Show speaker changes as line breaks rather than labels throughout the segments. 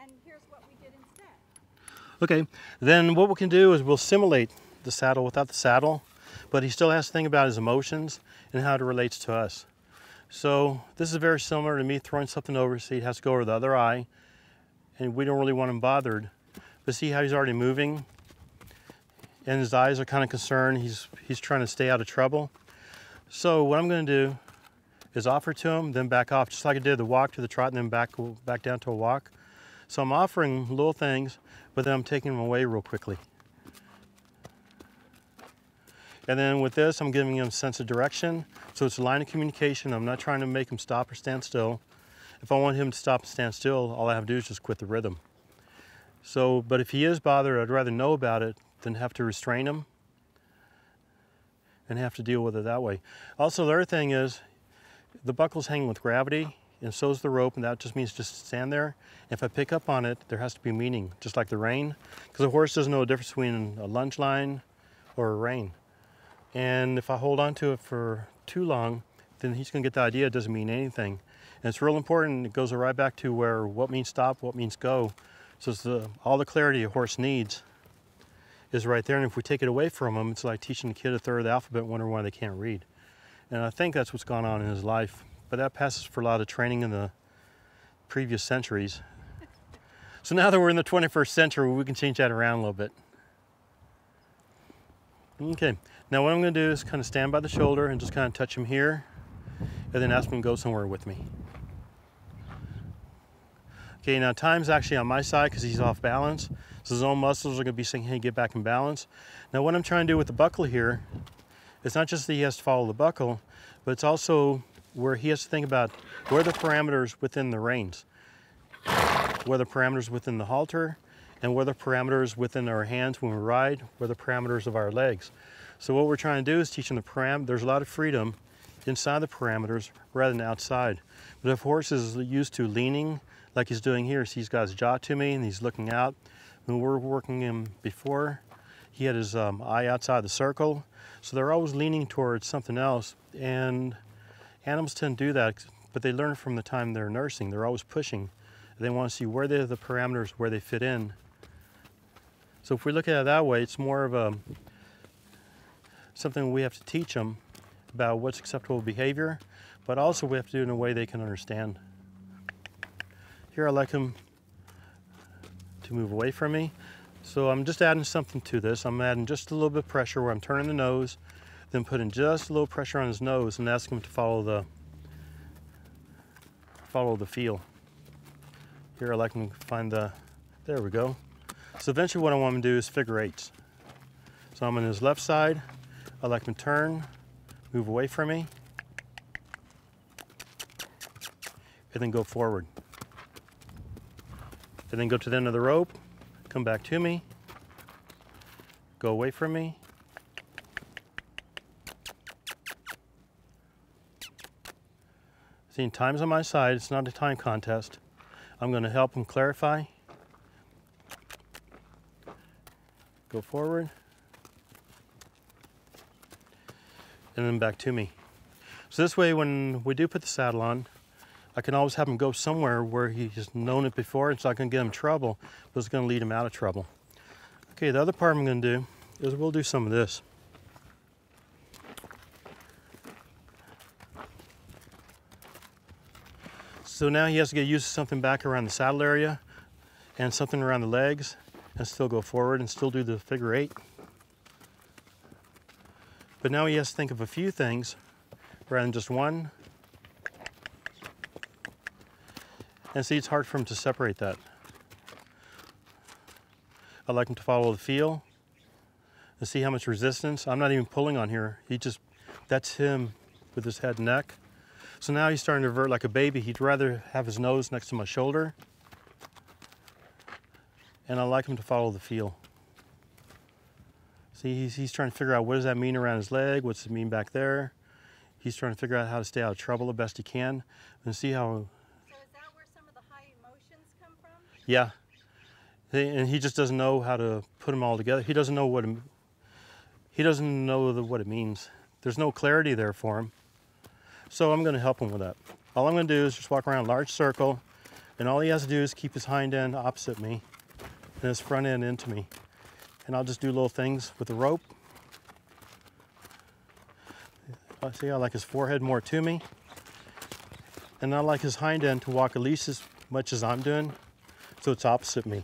and here's what we did instead.
Okay, then what we can do is we'll simulate the saddle without the saddle, but he still has to think about his emotions and how it relates to us. So this is very similar to me throwing something over, so he has to go over the other eye, and we don't really want him bothered. But see how he's already moving, and his eyes are kind of concerned. He's trying to stay out of trouble. So what I'm going to do is offer to him, then back off, just like I did the walk to the trot, and then back down to a walk. So I'm offering little things, but then I'm taking them away real quickly. And then with this, I'm giving him a sense of direction. So it's a line of communication. I'm not trying to make him stop or stand still. If I want him to stop and stand still, all I have to do is just quit the rhythm. So, but if he is bothered, I'd rather know about it than have to restrain him and have to deal with it that way. Also, the other thing is, the buckle's hanging with gravity, and so is the rope, and that just means just stand there. If I pick up on it, there has to be meaning, just like the rein, because a horse doesn't know the difference between a lunge line or a rein. And if I hold on to it for too long, then he's gonna get the idea it doesn't mean anything. And it's real important, it goes right back to where what means stop, what means go. So it's all the clarity a horse needs is right there, and if we take it away from him, it's like teaching a kid a third of the alphabet, wondering why they can't read. And I think that's what's gone on in his life, but that passes for a lot of training in the previous centuries. So now that we're in the 21st century, we can change that around a little bit. Okay, now what I'm going to do is kind of stand by the shoulder and just kind of touch him here, and then ask him to go somewhere with me. Okay, now time's actually on my side because he's off balance, so his own muscles are going to be saying, hey, get back in balance. Now what I'm trying to do with the buckle here, it's not just that he has to follow the buckle, but it's also where he has to think about where are the parameters within the reins, where the parameters within the halter, and where the parameters within our hands when we ride, where the parameters of our legs. So what we're trying to do is teach him there's a lot of freedom inside the parameters rather than outside. But if a horse is used to leaning, like he's doing here, so he's got his jaw to me and he's looking out. When we're working him before, he had his eye outside the circle. So they're always leaning towards something else. And animals tend to do that, but they learn from the time they're nursing. They're always pushing. They want to see where they're the parameters, where they fit in. So if we look at it that way, it's more of something we have to teach them about what's acceptable behavior, but also we have to do it in a way they can understand. Here I like him to move away from me. So I'm just adding something to this. I'm adding just a little bit of pressure where I'm turning the nose, then putting just a little pressure on his nose and asking him to follow the feel. Here I like him to find there we go. So eventually what I want him to do is figure eights. So I'm on his left side. I like him to turn, move away from me, and then go forward. And then go to the end of the rope, come back to me, go away from me. See, time's on my side, it's not a time contest. I'm going to help him clarify. Go forward. And then back to me. So this way when we do put the saddle on, I can always have him go somewhere where he's known it before. It's not going to get him in trouble, but it's going to lead him out of trouble. Okay, the other part I'm going to do is we'll do some of this. So now he has to get used to something back around the saddle area and something around the legs and still go forward and still do the figure eight. But now he has to think of a few things rather than just one. And see, it's hard for him to separate that. I like him to follow the feel and see how much resistance. I'm not even pulling on here. That's him with his head and neck. So now he's starting to revert like a baby. He'd rather have his nose next to my shoulder. And I like him to follow the feel. See, he's trying to figure out what does that mean around his leg? What's it mean back there? He's trying to figure out how to stay out of trouble the best he can. And see how...
So is that where some of the high emotions come from?
Yeah. And he just doesn't know how to put them all together. He doesn't know what it means. There's no clarity there for him. So I'm going to help him with that. All I'm going to do is just walk around a large circle And all he has to do is keep his hind end opposite me and his front end into me. And I'll just do little things with the rope. See, I like his forehead more to me. And I like his hind end to walk at least as much as I'm doing, so it's opposite me.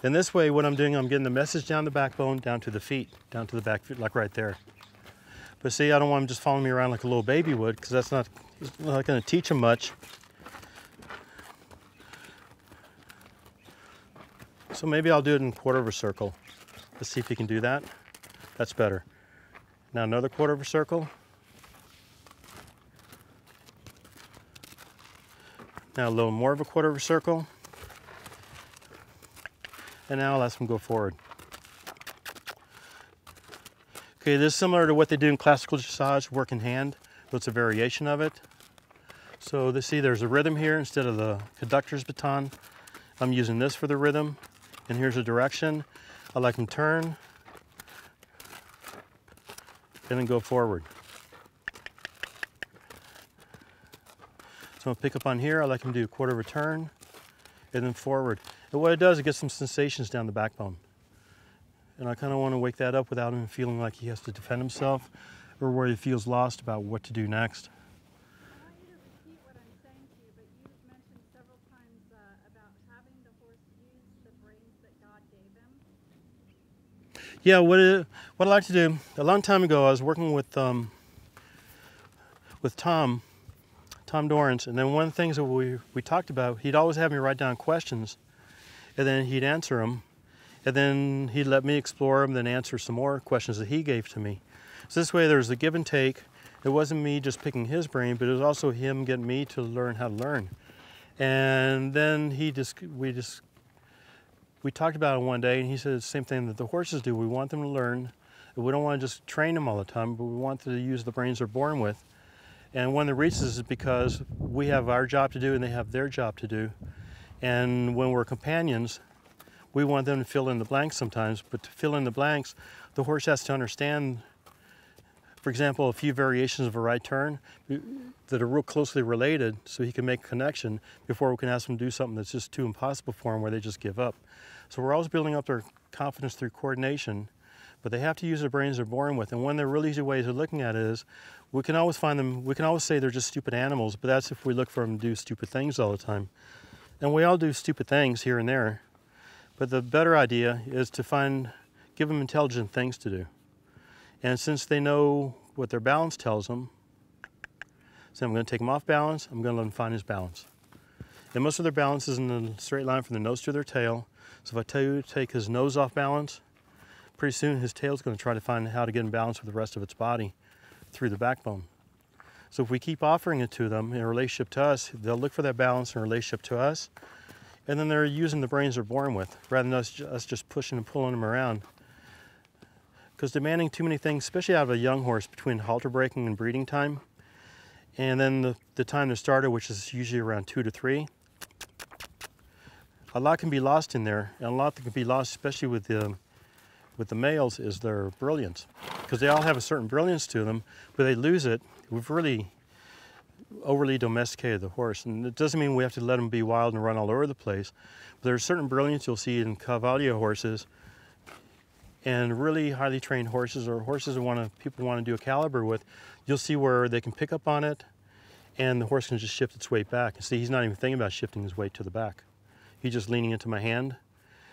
And this way, what I'm doing, I'm getting the message down the backbone, down to the feet, down to the back feet, like right there. But see, I don't want him just following me around like a little baby would, because that's not going to teach him much. So maybe I'll do it in a quarter of a circle. Let's see if he can do that. That's better. Now another quarter of a circle. Now a little more of a quarter of a circle. And now I'll ask him to go forward. Okay, this is similar to what they do in classical dressage, work in hand, but it's a variation of it. So see, there's a rhythm here instead of the conductor's baton. I'm using this for the rhythm. And here's a direction. I like him turn and then go forward. So I'll pick up on here. I like him do a quarter of a turn and then forward. And what it does, it gets some sensations down the backbone. And I kind of want to wake that up without him feeling like he has to defend himself or where he feels lost about what to do next.
I want you to repeat what I'm saying to you, but you've mentioned several times about having the horse use the brains that God gave him.
Yeah, what I like to do, a long time ago I was working with Tom Dorrance, and then one of the things that we talked about, he'd always have me write down questions, and then he'd answer them, and then he'd let me explore them, then answer some more questions that he gave to me. So this way there was a give and take. It wasn't me just picking his brain, but it was also him getting me to learn how to learn. And then we talked about it one day, and he said the same thing that the horses do. We want them to learn. We don't want to just train them all the time, but we want them to use the brains they're born with. And one of the reasons is because we have our job to do and they have their job to do. And when we're companions, we want them to fill in the blanks sometimes, but to fill in the blanks, the horse has to understand, for example, a few variations of a right turn that are real closely related so he can make a connection before we can ask him to do something that's just too impossible for him where they just give up. So we're always building up their confidence through coordination, but they have to use their brains they're born with. And one of the really easy ways of looking at it is we can always say they're just stupid animals, but that's if we look for them to do stupid things all the time. And we all do stupid things here and there, but the better idea is to give them intelligent things to do. And since they know what their balance tells them, so I'm going to take them off balance, I'm going to let them find his balance. And most of their balance is in a straight line from their nose to their tail. So if I tell you to take his nose off balance, pretty soon his tail's going to try to find how to get in balance with the rest of its body through the backbone. So if we keep offering it to them in relationship to us, they'll look for that balance in relationship to us, and then they're using the brains they're born with, rather than us just pushing and pulling them around. Because demanding too many things, especially out of a young horse between halter breaking and breeding time, and then the time to starter, which is usually around 2 to 3, a lot can be lost in there, and a lot that can be lost, especially with the males, is their brilliance. Because they all have a certain brilliance to them, but they lose it. We've really overly domesticated the horse, and it doesn't mean we have to let them be wild and run all over the place. But there's certain brilliance you'll see in Cavalia horses, and really highly trained horses, or horses that people want to do a caliber with. You'll see where they can pick up on it, and the horse can just shift its weight back. See, he's not even thinking about shifting his weight to the back. He's just leaning into my hand,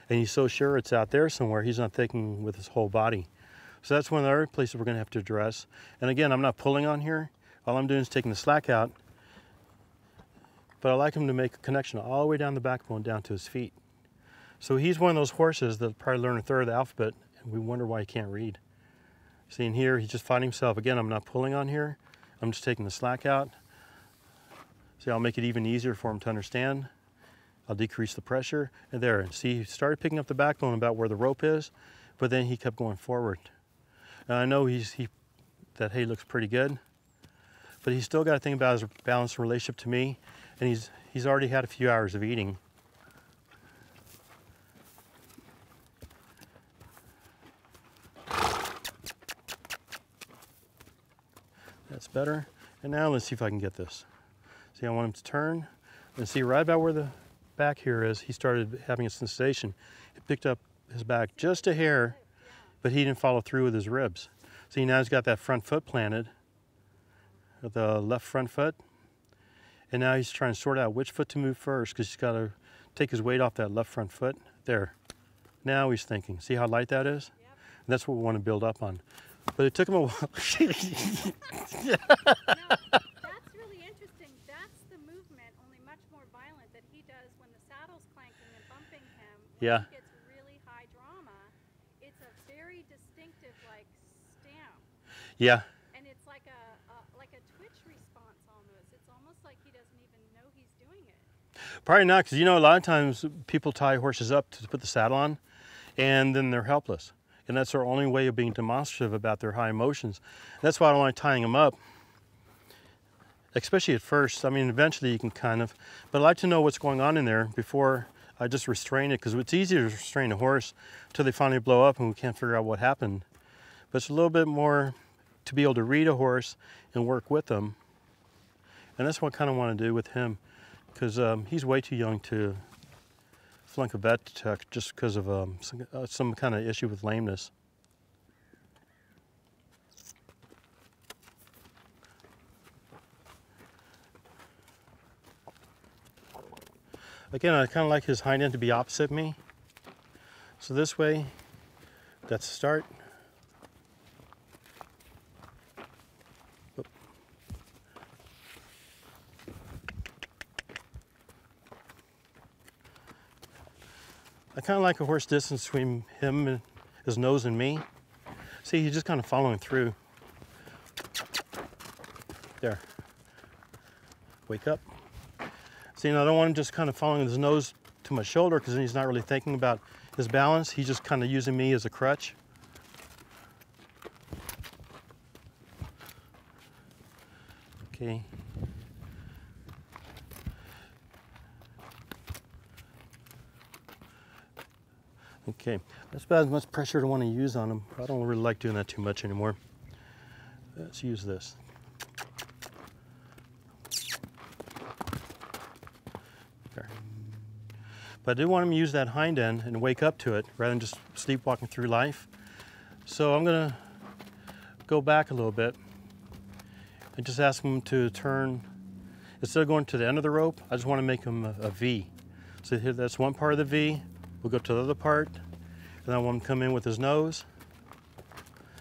and he's so sure it's out there somewhere, he's not thinking with his whole body. So that's one of the other places we're going to have to address. And again, I'm not pulling on here. All I'm doing is taking the slack out, but I like him to make a connection all the way down the backbone, down to his feet. So he's one of those horses that'll probably learn a third of the alphabet, and we wonder why he can't read. See, in here, he's just finding himself. Again, I'm not pulling on here. I'm just taking the slack out. See, I'll make it even easier for him to understand. I'll decrease the pressure, and there. See, he started picking up the backbone about where the rope is, but then he kept going forward. And I know that hay looks pretty good, but he's still got to think about his balanced relationship to me, and he's already had a few hours of eating. That's better. And now let's see if I can get this. See, I want him to turn, and see right about where the back here is he started having a sensation. He picked up his back just a hair, but he didn't follow through with his ribs. See, now he's got that front foot planted, the left front foot, and now he's trying to sort out which foot to move first because he's got to take his weight off that left front foot. There. Now he's thinking. See how light that is?
Yep.
That's what we want to build up on. But it took him a while.
No, that's really interesting. That's the movement, only much more violent, that he does when the saddle's clanking and bumping him. When
Yeah.
he gets really high drama, it's a very distinctive, like, stamp.
Yeah.
And it's like a twitch response almost. It's almost like he doesn't even know he's doing it.
Probably not, because you know a lot of times people tie horses up to put the saddle on, and then they're helpless. And that's their only way of being demonstrative about their high emotions. That's why I don't like tying them up, especially at first. I mean, eventually you can kind of, but I like to know what's going on in there before I just restrain it, because it's easier to restrain a horse until they finally blow up and we can't figure out what happened. But it's a little bit more to be able to read a horse and work with them. And that's what I kind of want to do with him, because he's way too young to flunk a vet check just because of some kind of issue with lameness. Again, I kind of like his hind end to be opposite me. So this way, that's the start. Oop. I kind of like a horse distance between him and his nose and me. See, he's just kind of following through. There. Wake up. See, and I don't want him just kind of following his nose to my shoulder, because then he's not really thinking about his balance. He's just kind of using me as a crutch. Okay. Okay, that's about as much pressure as I want to use on him. I don't really like doing that too much anymore. Let's use this. There. But I do want him to use that hind end and wake up to it rather than just sleepwalking through life. So I'm going to go back a little bit and just ask him to turn. Instead of going to the end of the rope, I just want to make him a V. So here, that's one part of the V. We'll go to the other part, and I want him to come in with his nose,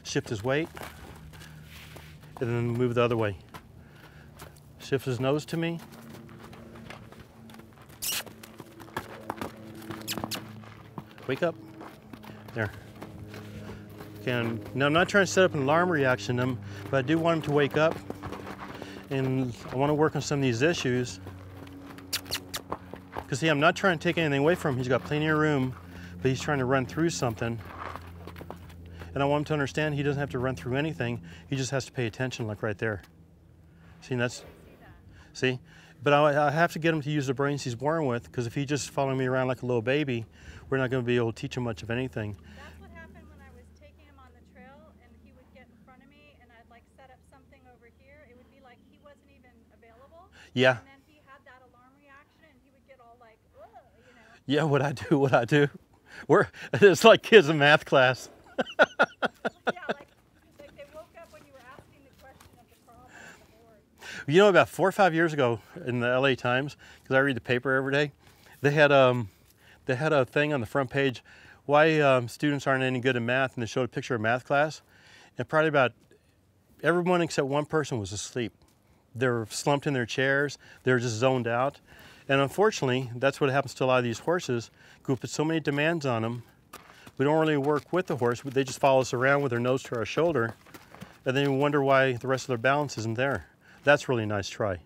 shift his weight, and then move the other way. Shift his nose to me. Wake up. There. Okay, and now I'm not trying to set up an alarm reaction in him, but I do want him to wake up, and I want to work on some of these issues. Because see, I'm not trying to take anything away from him. He's got plenty of room, but he's trying to run through something. And I want him to understand he doesn't have to run through anything. He just has to pay attention, like right there. See, that's, see? But I have to get him to use the brains he's born with, because if he's just following me around like a little baby, we're not going to be able to teach him much of anything.
That's what happened when I was taking him on the trail, and he would get in front of me, and I'd like set up something over here. It would be like he wasn't even available.
Yeah.
And then he had that alarm reaction, and he would get all like, ugh, you know.
Yeah, what I do. It's like kids in math class.
Yeah, like they woke up when you were asking the question of the problem on the board.
You know, about 4 or 5 years ago in the LA Times, because I read the paper every day, they had a thing on the front page, why students aren't any good in math, and they showed a picture of math class, and probably about everyone except one person was asleep. They were slumped in their chairs, they were just zoned out. And unfortunately, that's what happens to a lot of these horses. We put so many demands on them, we don't really work with the horse, they just follow us around with their nose to our shoulder, and then we wonder why the rest of their balance isn't there. That's really a nice try.